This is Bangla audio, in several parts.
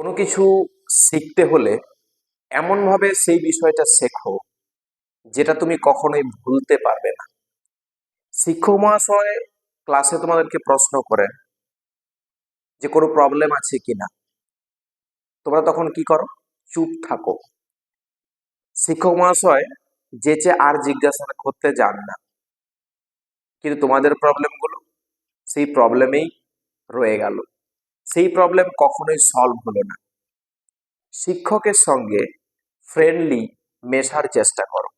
কোনো কিছু শিখতে হলে এমনভাবে সেই বিষয়টা শেখো যেটা তুমি কখনোই ভুলতে পারবে না। শিক্ষক মহাশয় ক্লাসে তোমাদেরকে প্রশ্ন করেন যে কোনো প্রবলেম আছে কিনা, তোমরা তখন কি করো? চুপ থাকো। শিক্ষক মহাশয় যেচে আর জিজ্ঞাসা করতে যান না, কিন্তু তোমাদের প্রবলেমগুলো সেই প্রবলেমেই রয়ে গেল, সেই প্রবলেম কখনোই সলভ হলো না। শিক্ষকের সঙ্গে ফ্রেন্ডলি মেশার চেষ্টা করো,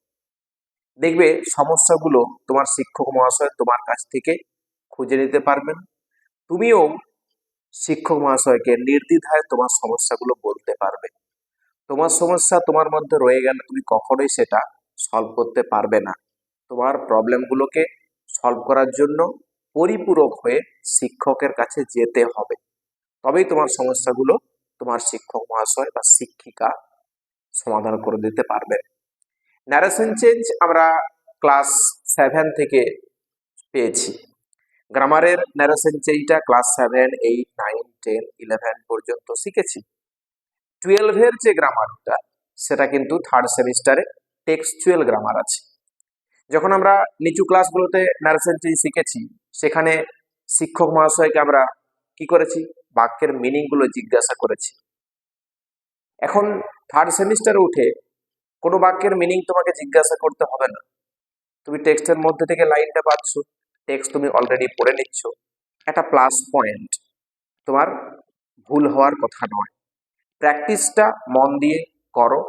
দেখবে সমস্যাগুলো তোমার শিক্ষক মহাশয় তোমার কাছ থেকে খুঁজে নিতে পারবেন। তুমিও শিক্ষক মহাশয়কে নির্দ্বিধায় তোমার সমস্যাগুলো বলতে পারবে। তোমার সমস্যা তোমার মধ্যে রয়ে গেলে তুমি কখনোই সেটা সলভ করতে পারবে না। তোমার প্রবলেমগুলোকে সলভ করার জন্য পরিপূরক হয়ে শিক্ষকের কাছে যেতে হবে, তবেই তোমার সমস্যাগুলো তোমার শিক্ষক মহাশয় বা শিক্ষিকা সমাধান করে দিতে পারবে। ন্যারেশন চেঞ্জ আমরা ক্লাস 7 থেকে পেয়েছি। গ্রামারের ন্যারেশন চেঞ্জটা ক্লাস 7, 8, 9, 10, 11 পর্যন্ত শিখেছি। 12-এর যে গ্রামারটা সেটা কিন্তু থার্ড সেমিস্টারে টেক্সচুয়াল গ্রামার আছে। যখন আমরা নিচু ক্লাসগুলোতে ন্যারেশন চেঞ্জ শিখেছি, সেখানে শিক্ষক মহাশয়কে আমরা কি করেছি? বাক্যের মিনিংগুলো জিজ্ঞাসা করেছি। এখন থার্ড সেমিস্টারে উঠে কোনো বাক্যের মিনিং তোমাকে জিজ্ঞাসা করতে হবে না। তুমি টেক্সটের মধ্যে থেকে লাইনটা পাচ্ছ, টেক্সট তুমি অলরেডি পড়ে নিচ্ছ, একটা প্লাস পয়েন্ট, তোমার ভুল হওয়ার কথা নয়। প্র্যাকটিসটা মন দিয়ে করো,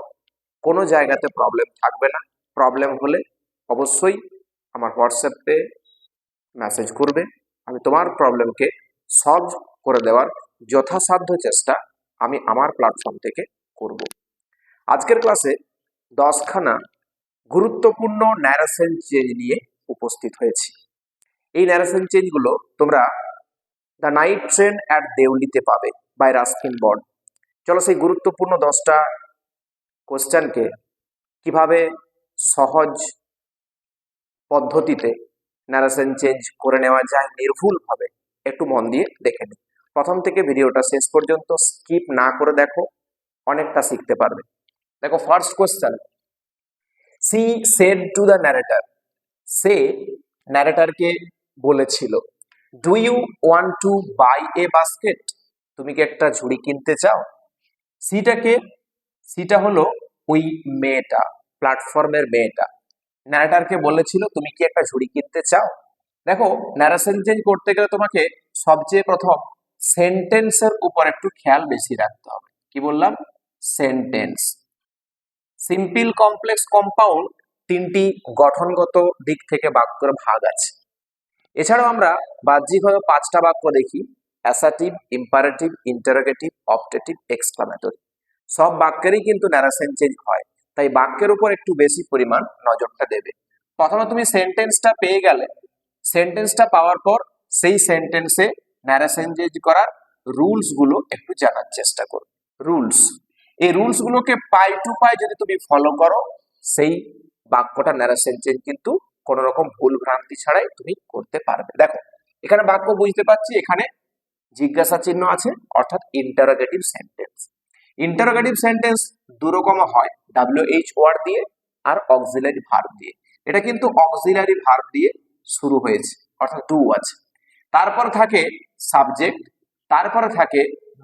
কোনো জায়গাতে প্রবলেম থাকবে না। প্রবলেম হলে অবশ্যই আমার হোয়াটসঅ্যাপে মেসেজ করবে, আমি তোমার প্রবলেমকে সলভ করে দেওয়ার যথাসাধ্য চেষ্টা আমি আমার প্ল্যাটফর্ম থেকে করব। আজকের ক্লাসে 10খানা গুরুত্বপূর্ণ ন্যারেশন চেঞ্জ নিয়ে উপস্থিত হয়েছি। এই ন্যারেশন চেঞ্জগুলো তোমরা দ্য নাইট ট্রেন অ্যাট দেউলিতে পাবে বাই রাস্কিন বন্ড। চলো সেই গুরুত্বপূর্ণ 10টা কোশ্চেনকে কিভাবে সহজ পদ্ধতিতে ন্যারেশন চেঞ্জ করে নেওয়া যায় নির্ভুলভাবে, একটু মন দিয়ে দেখে নিই। প্রথম থেকে ভিডিওটা শেষ পর্যন্ত স্কিপ না করে দেখো, অনেকটা শিখতে পারবে। দেখো, first question, she said to the narrator. সে ন্যারেটরকে বলেছিল, do you want to buy a basket? তুমি কি একটা ঝুড়ি কিনতে চাও? সিটা হলো ওই মেয়েটা, প্ল্যাটফর্মের মেয়েটা ন্যারেটরকে বলেছিল তুমি কি একটা ঝুড়ি কিনতে চাও। দেখো, ন্যারেশন চেঞ্জ করতে গেলে তোমাকে সবচেয়ে প্রথম সেন্টেন্সের উপর একটু খেয়াল বেশি রাখতে হবে। কি বললাম? সেন্টেন্স। সিম্পল, কমপ্লেক্স, কম্পাউন্ড, তিনটি গঠনগত দিক থেকে বাক্যের ভাগ আছে। এছাড়াও আমরা বাহ্যিকভাবে 5টা বাক্য দেখি: assertive, imperative, interrogative, optative, exclamatory. সব বাক্যেরই কিন্তু ন্যারেশন চেঞ্জ হয়, তাই বাক্যের উপর একটু বেশি পরিমাণ নজরটা দেবে। প্রথমে তুমি সেন্টেন্সটা পেয়ে গেলে, সেন্টেন্সটা পাওয়ার পর সেই সেন্টেন্সে ন্যারেশন চেঞ্জ করার রুলস গুলো একটু জানার চেষ্টা করো। রুলস, এই রুলস গুলোকে পাই টু পাই যদি তুমি ফলো করো, সেই বাক্যটা ন্যারেশন চেঞ্জ কিন্তু কোন রকম ভুল ভ্রান্তি ছাড়াই তুমি করতে পারবে। দেখো, এখানে বাক্য বুঝতে পারছি, এখানে জিজ্ঞাসা চিহ্ন আছে, অর্থাৎ ইন্টারোগেটিভ সেন্টেন্স। ইন্টারোগেটিভ সেন্টেন্স দুরকম হয়, WH ওয়ার্ড দিয়ে আর অক্সিলারি ভার্ব দিয়ে। এটা কিন্তু অক্সিলারি ভার্ব দিয়ে শুরু হয়েছে, অর্থাৎ ডু আছে। তারপর থাকে সাবজেক্ট, তারপরে থাকে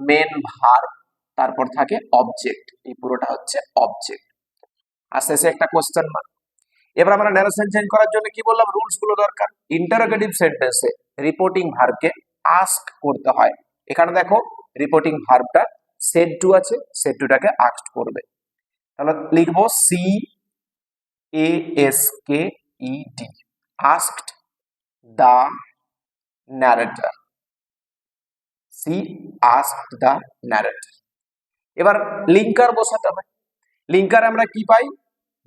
মেন ভার্ব, তারপর থাকে অবজেক্ট। এই পুরোটা হচ্ছে অবজেক্ট, আর শেষে একটা কোশ্চেন মার্ক। এবার আমরা ন্যারেশন চেঞ্জ করার জন্য কি বললাম? রুলস গুলো দরকার। ইন্টারোগেটিভ সেন্টেন্সে রিপোর্টিং ভার্বকে আস্ক করতে হয়। এখানে দেখো, রিপোর্টিং ভার্বটা সেড টু আছে, সেড টুটাকে আস্কড করবে। তাহলে লিখবো CASKED, asked the narrator. She asked the narrator. এবার লিঙ্কার বসাতে হবে। লিঙ্কার আমরা কি পাই?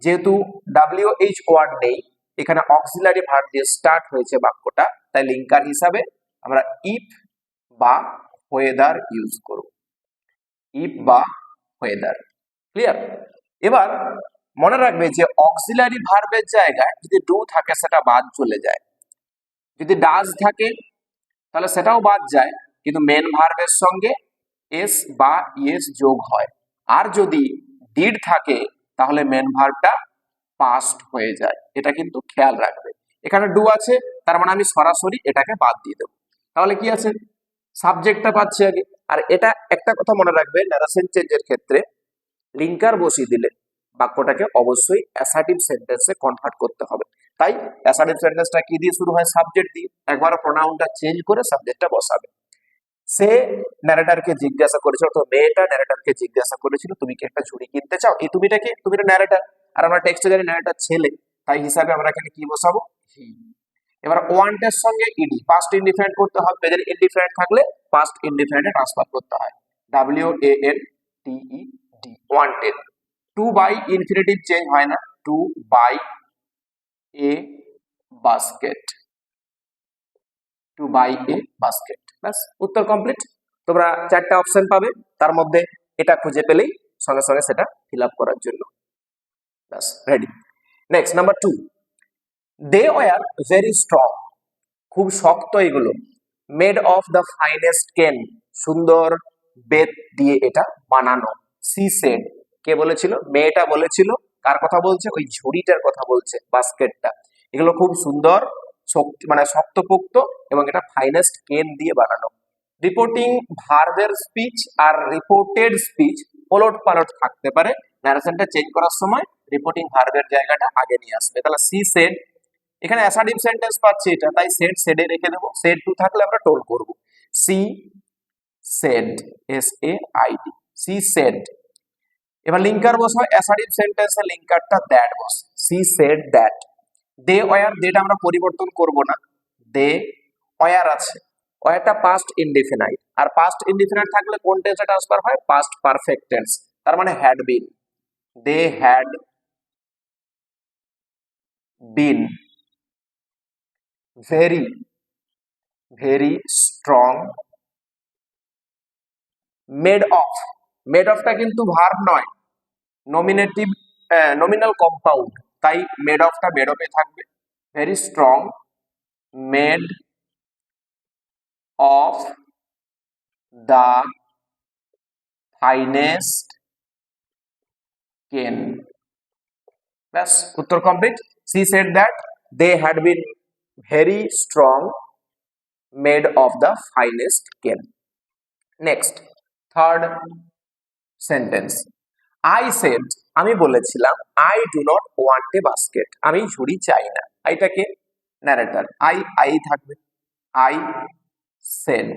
যেহেতু WH ওয়ার্ড নেই, এখানে অক্সিলারি ভার্ব দিয়ে স্টার্ট হয়েছে বাক্যটা, তাই লিঙ্কার হিসাবে আমরা ইফ বা ওয়েদার ইউজ করব। ইফ বা ওয়েদার। ক্লিয়ার? এবার মনে রাখবে যে অক্সিলারি ভার্বের জায়গায় যদি ডু থাকে সেটা বাদ চলে যায়, যদি ডাজ থাকে তাহলে সেটাও বাদ যায়, কিন্তু মেন ভার্বের সঙ্গে এস বা ইএস যোগ হয়। আর যদি ডিড থাকে তাহলে মেন ভার্বটা পাস্ট হয়ে যায়, এটা কিন্তু খেয়াল রাখবে। এখানে ডু আছে, তার মানে আমি সরাসরি এটাকে বাদ দিয়ে দেবো। তাহলে কি আছে, সাবজেক্টটা পাচ্ছি আগে। আর এটা একটা কথা মনে রাখবে, ন্যারেশন চেঞ্জের ক্ষেত্রে লিঙ্কার বসিয়ে দিলে বাক্যটাকে অবশ্যই অ্যাসার্টিভ সেন্টেন্সে কনভার্ট করতে হবে। তাই অ্যাসার্টিভ সেন্টেন্সটা কি দিয়ে শুরু হয়, সাবজেক্ট দিয়ে। একবার প্রোনাউনটা চেঞ্জ করে সাবজেক্টটা বসাবে। সে ন্যারেটরকে জিজ্ঞাসা করেছিল, অর্থাৎ মেয়েটা ন্যারেটরকে জিজ্ঞাসা করেছিল তুমি কি একটা ঝুড়ি কিনতে চাও। এই তুমিটাকে, তুমিটা ন্যারেটর, আর আমরা টেক্সটে জানি ন্যারেটর ছেলে, তাই হিসাবে আমরা এখানে কি বসাবো, হি। এবার ওয়ান্ট এর সঙ্গে ইডি পাস্ট ইনডিফিনিট করতে হবে, প্রেজেন্ট ইনডিফিনিট থাকলে পাস্ট ইনডিফিনিটে ট্রান্সফার করতে হয়, WANTED, wanted. To buy infinitive change হয় না, to buy a basket, to buy a basket. ব্যাস, উত্তর কমপ্লিট। তোমরা চারটা অপশন পাবে, তার মধ্যে এটা খুঁজে পেলেই সঙ্গে সঙ্গে সেটা ফিল আপ করার জন্য ব্যাস ready. Next number 2, they were very strong, খুব শক্ত এগুলো। মেড অফ দ্য ফাইনেস্ট কেন, সুন্দর বেত দিয়ে এটা বানানো। সি সেড, কে বলেছিল, মেয়েটা বলেছিল। কার কথা বলছে, ওই ঝুড়িটার কথা বলছে, বাস্কেটটা। এগুলো খুব সুন্দর, মানে শক্তপোক্ত, এবং এটা ফাইনেস্ট কেন দিয়ে বানানো। রিপোর্টিং ভার্বের স্পিচ আর রিপোর্টেড স্পিচ ওলট পালট থাকতে পারে, ন্যারেশনটা চেঞ্জ করার সময় রিপোর্টিং ভার্বের জায়গাটা আগে নিয়ে আসবে। তাহলে সি সেড, এখানে অ্যাসার্টিভ সেন্টেন্স পাচ্ছি এটা, তাই সেড সেডে রেখে দেবো। সেড টু থাকলে আমরা টোল করব। She said, SAID, she said. এবার লিঙ্কার বসাও, অ্যাসার্টিভ সেন্টেন্সে লিঙ্কারটা দ্যাট বস, she said that. They were, দেটা আমরা পরিবর্তন করব না, দে ওয়ার আছে। ওয়ারটা পাস্ট ইনডিফিনাইট, আর পাস্ট ইনডিফিনাইট থাকলে কোন টেন্সে ট্রান্সফার হয়, পাস্ট পারফেক্ট টেন্স। তার মানে had been, they had been very very strong. Made of, made অফটা কিন্তু ভার্ব নয়, নমিনেটিভ, নমিনাল কম্পাউন্ড, তাই মেড অফটা মেড অফে থাকবে। Very strong, made of the finest cane. ব্যাস, উত্তর complete. She said that they had been very strong, made of the finest cane. Next, third sentence, I said, আমি বলেছিলাম, I do not want a basket, আমি ঝুড়ি চাই না। আইটাকে ন্যারেটর, আই থাকবে, আই সেড।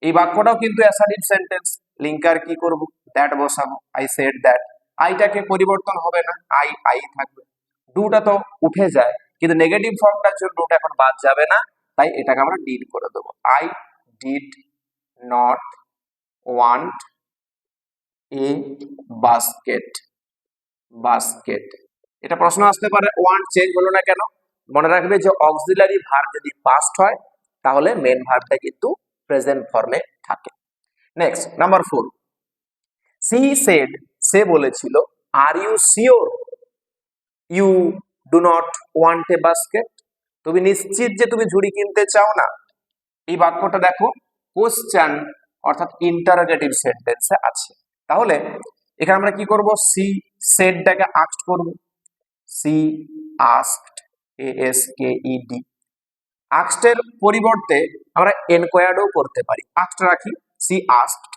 এই বাক্যটাও কিন্তু অ্যাসার্টিভ সেন্টেন্স, লিঙ্কার কি করব, দ্যাট বসাবো, আই সেড দ্যাট। আইটাকে পরিবর্তন হবে না, আই থাকবে। ডুটা তো উঠে যায়, কিন্তু নেগেটিভ ফর্মটার জন্য ডুটা এখন বাদ যাবে না, তাই এটাকে আমরা ডিড করে দেবো। I did not want a basket, basket. এটা প্রশ্ন আসতে পারে, ওয়ান্ট চেঞ্জ হলো না কেন? মনে রাখবে যে অক্সিলারি ভার্ব যদি পাস্ট হয় তাহলে মেন ভার্বটা কিন্তু প্রেজেন্ট ফর্মে থাকে। নেক্সট নাম্বার 4, সি সেড, সে বলেছিল, are you sure you do not want a basket, তুমি নিশ্চিত যে তুমি ঝুড়ি কিনতে চাও না? এই বাক্যটা দেখো কোশ্চেন অর্থাৎ ইন্টারোগেটিভ সেন্টেন্সে আছে। তাহলে এখানে আমরা কি করব, সি সেডটাকে আস্কড করব, সি আস্কড, ASKED। আস্কড এর পরিবর্তে আমরা এনকোয়ার্ডও করতে পারি, আস্কড রাখি, সি আস্কড।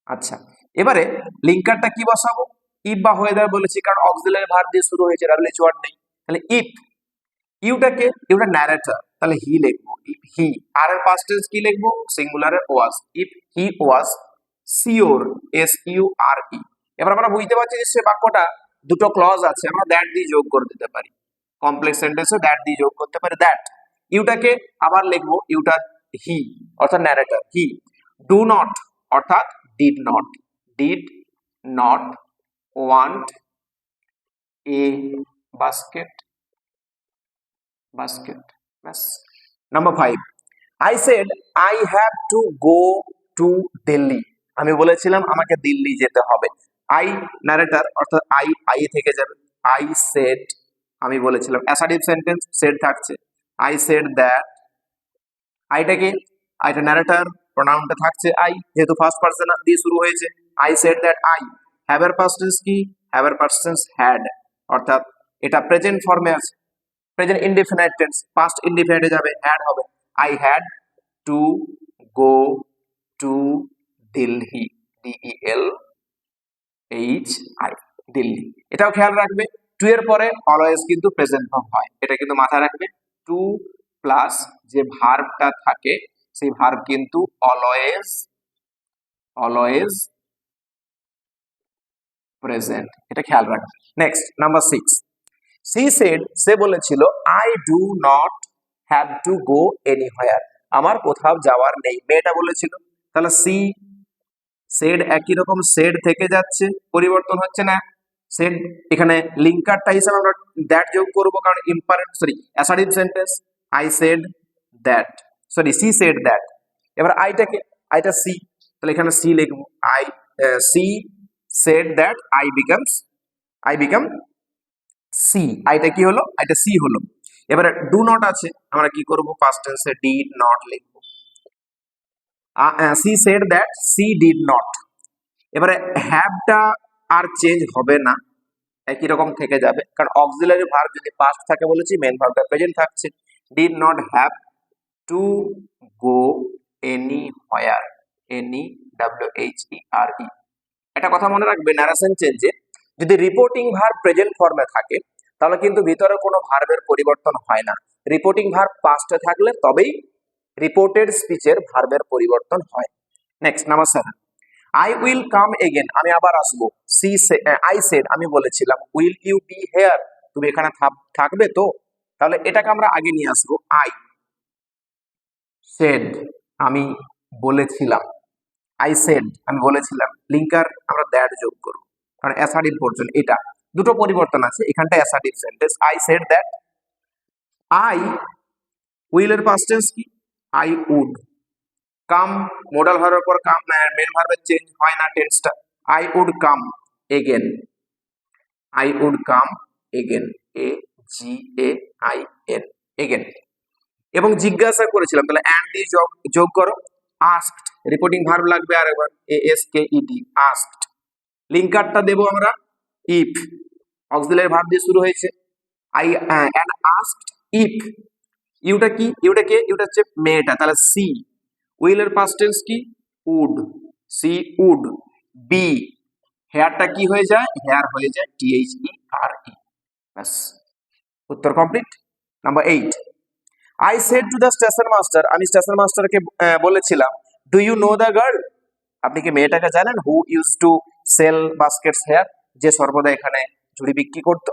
আচ্ছা, এবারে লিঙ্কারটা কি বসাবো, ইফ বা ওয়েদার বলেছি, কারণ অক্সিলারি ভার্ব দিয়ে শুরু হয়েছে, ডাব্লিউএইচ ওয়ার্ড নেই। তাহলে ইফ, ইউটাকে, ইউটা ন্যারেটর, তাহলে হি লিখবো, ইফ হি। আর এর পাস্ট টেন্স কি লিখবো, সিঙ্গুলারে was, if he was sure, SURE। এবার আমরা বুঝতে পারছি যে সে বাক্যটা দুটো ক্লজ আছে, আমরা দ্যাট দিয়ে যোগ করে দিতে পারি, কমপ্লেক্স সেন্টেন্সে দ্যাট দিয়ে যোগ করতে পারি, দ্যাট। ইউটাকে আবার লিখবো, ইউটা হি অর্থাৎ ন্যারেটর, হি। ডু নট অর্থাৎ did not, did not want a basket, basket. ব্যাস। Number 5, I said I have to go to Delhi, আমি বলেছিলাম আমাকে দিল্লি যেতে হবে। আই ন্যারেটর অর্থাৎ আই থেকে যাবে, আই সেড, আমি বলেছিলাম, অ্যাসার্টিভ সেন্টেন্স, সেড থাকছে, আই সেড দ্যাট। আইটা কি, আইটা ন্যারেটর, প্রোনাউনটা থাকছে আই, যেহেতু ফার্স্ট পারসন দিয়ে শুরু হয়েছে। I said that I. Have এর পাস্ট টেন্স কি? হ্যাভ এর পাস্ট টেন্স হ্যাড, অর্থাৎ এটা প্রেজেন্ট ফর্মে আছে। প্রেজেন্ট ইনডিফিনাইট টেন্স, পাস্ট ইনডিফিনাইটে যাবে, হ্যাড হবে। I had to go to Delhi, DELHI, Delhi. এটাও খেয়াল রাখবে, টু এর পরে অলওয়েজ কিন্তু প্রেজেন্ট ফর্ম হয়, এটা কিন্তু মাথায় রাখবে। টু প্লাস যে ভার্বটা থাকে সেই ভার্ব কিন্তু অলওয়েজ অলওয়েজ প্রেজেন্ট, এটা খেয়াল রাখবে। নেক্সট নাম্বার 6, সি সেড, সে বলেছিল I do not have to go anywhere, আমার কোথাও যাওয়ার নেই, মেয়েটা বলেছিল। তাহলে সি সেড একই রকম সেড থেকে যাচ্ছে, পরিবর্তন হচ্ছে না। সেড এখানে লিঙ্কারটা হিসাবে আমরা দ্যাট যোগ করব, কারণ assertive sentence. I said that, she said that. এবার আইটা সি, তাহলে এখানে সি লিখবো। She said that I become she. আইটা কি হলো? আইটা সি হলো। এবারে ডু নট আছে, আমরা কি করব? পাস্ট টেন্সে ডিড নট লিখবো। She said that C did not. এবারে হ্যাভটা আর চেঞ্জ হবে না, একই রকম থেকে যাবে, কারণ অক্সিলারি ভার্ব যদি পাস্ট থাকে বলেছি, মেন ভার্বটা প্রেজেন্ট থাকছে। Did not have to go anywhere, WHERE। একটা কথা মনে রাখবে, ন্যারেশন চেঞ্জে যদি রিপোর্টিং ভার্ব প্রেজেন্ট ফর্মে থাকে তাহলে কিন্তু ভিতরে কোনো ভার্বের পরিবর্তন হয় না। রিপোর্টিং ভার্ব পাস্টে থাকলে তবেই রিপোর্টেড স্পিচের ভার্বের পরিবর্তন হয়। Next number 7, I will come again, আমি আবার আসবো। আই সেড, আমি বলেছিলাম। উইল ইউ বি হেয়ার, তুমি এখানে থাকবে তো? তাহলে এটাকে আমরা আগে নিয়ে আসবো। আই সেড, আমি বলেছিলাম। আই সেড, আমি বলেছিলাম। লিঙ্কার আমরা দ্যাট যোগ করবো, কারণ অ্যাসার্টিভ পর্যন্ত এটা দুটো পরিবর্তন আছে, এখানটা assertive sentence. I said that. I will এর পাস্ট টেন্স কি? I would. কাম মোডাল ভার্বের পর কাম, মেন ভার্বের চেঞ্জ হয় না টেন্সটা। I would come again, I would come again, AGAIN, again. এবং জিজ্ঞাসা করেছিলাম, তাহলে অ্যান্ড দিয়ে যোগ করো। আস্কড, রিপোর্টিং ভার্ব লাগবে আরেকবার, ASKED, আস্কড। লিঙ্কারটা দেবো আমরা ইফ, অক্সিলারি ভার্ব দিয়ে শুরু হয়েছে। অ্যান্ড আস্কড ইফ, ইউটা কি? ইউটা কে? ইউটা হচ্ছে মেয়েটা, তাহলে সি। উইল এর পাস্ট টেন্স কি? Would, she would. বি, হেয়ারটা কি হয়ে যায়? হেয়ার হয়ে যায় THERE। ব্যাস, উত্তর কমপ্লিট। Number 8, I said to the station master, আমি স্টেশন মাস্টারকে বলেছিলাম। Do you know the girl, আপনি কি মেয়েটাকে জানেন? Who use to sell baskets here, যে সর্বদা এখানে ঝুড়ি বিক্রি করতো।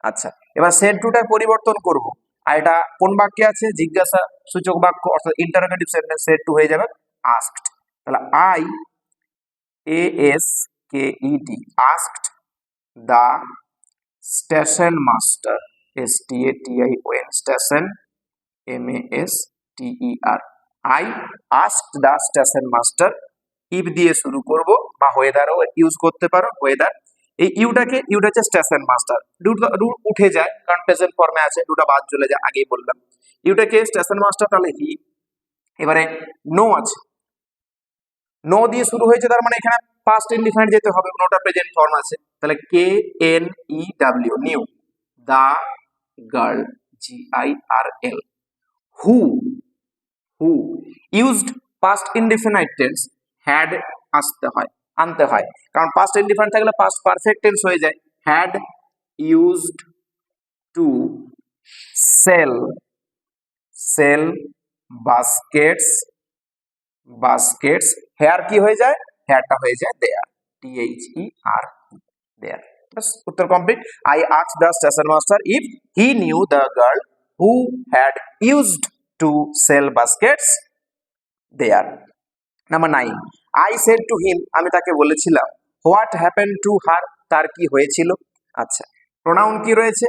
আচ্ছা, এবার সেড টুটার পরিবর্তন করব। আর এটা কোন বাক্যে আছে? জিজ্ঞাসা সূচক বাক্য, অর্থাৎ ইন্টারোগেটিভ সেন্টেন্স। সেড টু হয়ে যাবে আস্কড। তাহলে ASKED, asked the station master, STATION, station MASTER। I asked the station master, if দিয়ে শুরু করব, বা ওয়েদারও ইউজ করতে পারো, ওয়েদার। এই ইউটা হচ্ছে স্টেশন মাস্টার। রু উঠে যায়, কারণ প্রেজেন্ট ফর্মে আছে, রুটা বাদ চলে যায়, আগেই বললাম। ইউটাকে স্টেশন মাস্টার, তাহলে হি। এবারে নো আছে, নো দিয়ে শুরু হয়েছে, তার মানে এখানে পাস্ট ইনডিফাইন্ড যেতে হবে, নোটা প্রেজেন্ট ফর্ম আছে, তাহলে KNEW, knew. The girl, GIRL। Who used past indefinite tense, had আনতে হয়, কারণ পাস্ট ইনডিফিনাইট থাকলে পাস্ট পারফেক্ট টেন্স হয়ে যায়। Had used to sell baskets, here কি হয়ে যায়? হেয়ারটা হয়ে যায় দেয়ার, THERE, দেয়ার। বাস, উত্তর complete. I asked the station master if he knew the girl who had used to sell baskets there. Number 9, I said to him, আমি তাকে বলেছিলাম। হোয়াট হ্যাপেন টু হার, তার কি হয়েছিল? আচ্ছা, প্রোনাউন কি রয়েছে?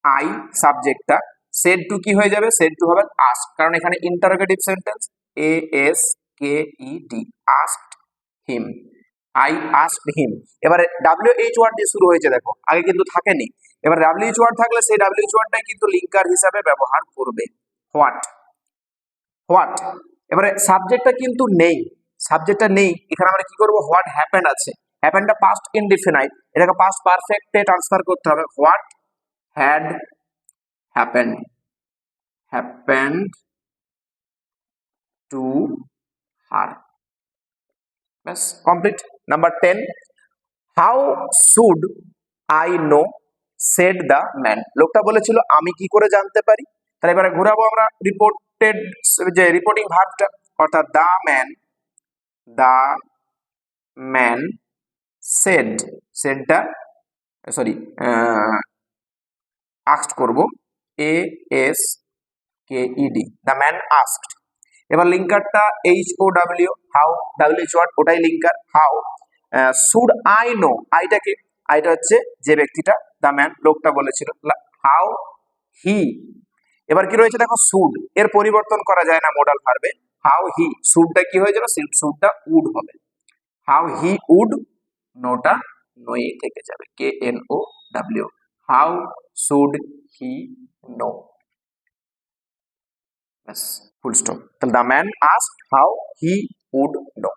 আই, সাবজেক্টটা। সেড টু কি হয়ে যাবে? সেড টু হবে আস্ক, কারণ এখানে interrogative sentence. ASKED, asked him. I asked হিম। এবারে WH ওয়ার্ড দিয়ে শুরু হয়েছে, দেখো আগে কিন্তু থাকেনি। এবার WH ওয়ার্ড থাকলে সেই WH ওয়ার্ডটাই কিন্তু লিঙ্কার হিসাবে ব্যবহার করবে। হোয়াট এবারে সাবজেক্টটা কিন্তু নেই, সাবজেক্টটা নেই, এখানে আমরা কি করব, হোয়াট হ্যাপেন্ড আছে, হ্যাপেন্ডটা পাস্ট ইনডিফিনাইট, এটাকে পাস্ট পারফেক্টে ট্রান্সফার করতে হবে, what had happened, happened to her, ব্যাস complete. Number 10, how should I know said the man, লোকটা বলেছিল আমি কি করে জানতে পারি, তাহলে এবারে ঘোরাবো আমরা রিপোর্টেড যে রিপোর্টিং ভার্বটা, অর্থাৎ দ্য ম্যান সেড, সেডটা সরি আস্কড করব, ASKED, দ্য ম্যান আস্কড। এবার লিঙ্কারটা HOW, হাউ, WH ওয়ার্ড, ওটাই linker, how should I know, আইটাকে, আইটা হচ্ছে যে ব্যক্তিটা, দ্য ম্যান লোকটা বলেছিল, হাউ হি, এবার কি রয়েছে দেখো শুড, এর পরিবর্তন করা যায় না মোডাল ভার্বে, হাউ হি, শুডটা কি হয়ে যাবে, শুডটা উড হবে, হাউ হি উড, নোটা নোই থেকে যাবে, KNOW, how should he know, ব্যাস ফুল স্টপ। তাহলে the man asked how he would know,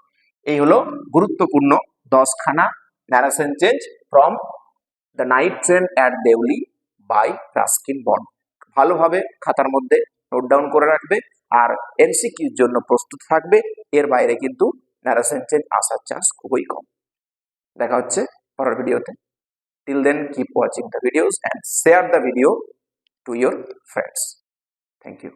এই হলো গুরুত্বপূর্ণ 10খানা narration change from the night train at Deoli by Ruskin Bond. ভালোভাবে খাতার মধ্যে নোট ডাউন করে রাখবে আর এমসিকিউর জন্য প্রস্তুত থাকবে, এর বাইরে কিন্তু ন্যারেশন চেঞ্জ আসার চান্স খুবই কম। দেখা হচ্ছে পরের ভিডিওতে। Till then keep watching the videos and share the video to your friends. Thank you.